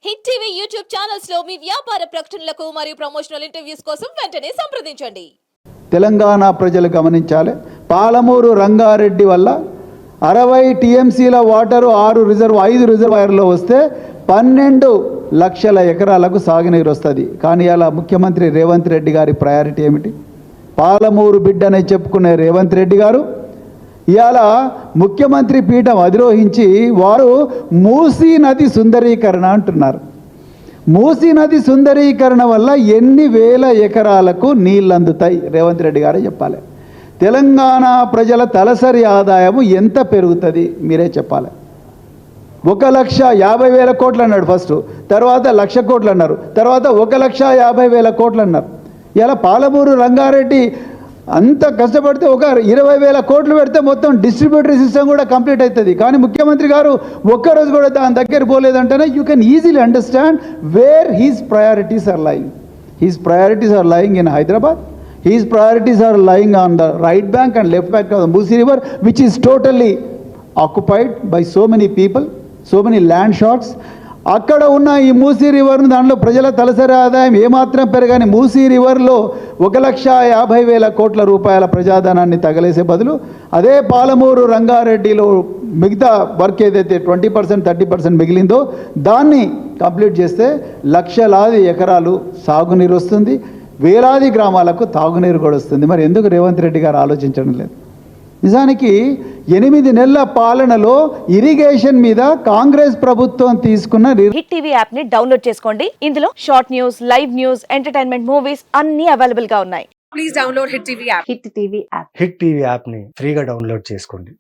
Hit TV YouTube channels లో మీ వ్యాపార ప్రకటనలకు మరియు ప్రమోషనల్ ఇంటర్వ్యూస్ కోసం వెంటనే సంప్రదించండి. తెలంగాణ ప్రజలు గమనించాలి. పాలమూరు రంగారెడ్డి వల్ల 60 టీఎంసీల వాటరు 5 రిజర్వాయర్లో వస్తే 12 లక్షల ఎకరాలకు సాగునీరు వస్తుంది. కానీ అలా ముఖ్యమంత్రి రేవంత్ రెడ్డి గారి ప్రయారిటీ ఏమిటి? పాలమూరు బిడ్డనే చెప్పుకునే రేవంత్ రెడ్డి గారు ఇవాళ ముఖ్యమంత్రి పీఠం అధిరోహించి వారు మూసీ నది సుందరీకరణ అంటున్నారు. మూసీ నది సుందరీకరణ వల్ల ఎన్ని వేల ఎకరాలకు నీళ్ళు అందుతాయి రేవంత్ రెడ్డి గారే చెప్పాలి. తెలంగాణ ప్రజల తలసరి ఆదాయము ఎంత పెరుగుతుంది మీరే చెప్పాలి. 1,50,000 కోట్లు అన్నాడు ఫస్ట్, తర్వాత 1,00,000 కోట్లు అన్నారు, తర్వాత 1,50,000 కోట్లు అన్నారు. ఇలా పాలమూరు రంగారెడ్డి అంత కష్టపడితే ఒక 20,000 కోట్లు పెడితే మొత్తం డిస్ట్రిబ్యూటరీ సిస్టమ్ కూడా కంప్లీట్ అవుతుంది. కానీ ముఖ్యమంత్రి గారు ఒక్కరోజు కూడా దాని దగ్గర పోలేదంటేనే you can easily understand where he's priorities are lying. He's priorities are lying in Hyderabad. He's priorities are lying on the right bank and left bank of the Musi river which is totally occupied by so many people, so many land sharks. అక్కడ ఉన్న ఈ మూసీ రివర్ను దాంట్లో ప్రజల తలసరి ఆదాయం ఏమాత్రం పెరగని మూసీ రివర్లో 1,50,000 కోట్ల రూపాయల ప్రజాధనాన్ని తగలేసే బదులు అదే పాలమూరు రంగారెడ్డిలో మిగతా వర్క్ ఏదైతే 20% 30% మిగిలిందో దాన్ని కంప్లీట్ చేస్తే లక్షలాది ఎకరాలు సాగునీరు వస్తుంది, వేలాది గ్రామాలకు తాగునీరు కూడా వస్తుంది. మరి ఎందుకు రేవంత్ రెడ్డి గారు ఆలోచించడం లేదు? నిజానికి 8 నెలల పాలనలో ఇరిగేషన్ మీద కాంగ్రెస్ ప్రభుత్వం తీసుకున్న హిట్ టీవీ యాప్ ని డౌన్లోడ్ చేసుకోండి. ఇందులో short news, live news, entertainment movies అన్ని అవైలబుల్ గా ఉన్నాయి. Please download hit TV app. Hit TV app. Hit TV యాప్ని ఫ్రీగా డౌన్లోడ్ చేసుకోండి.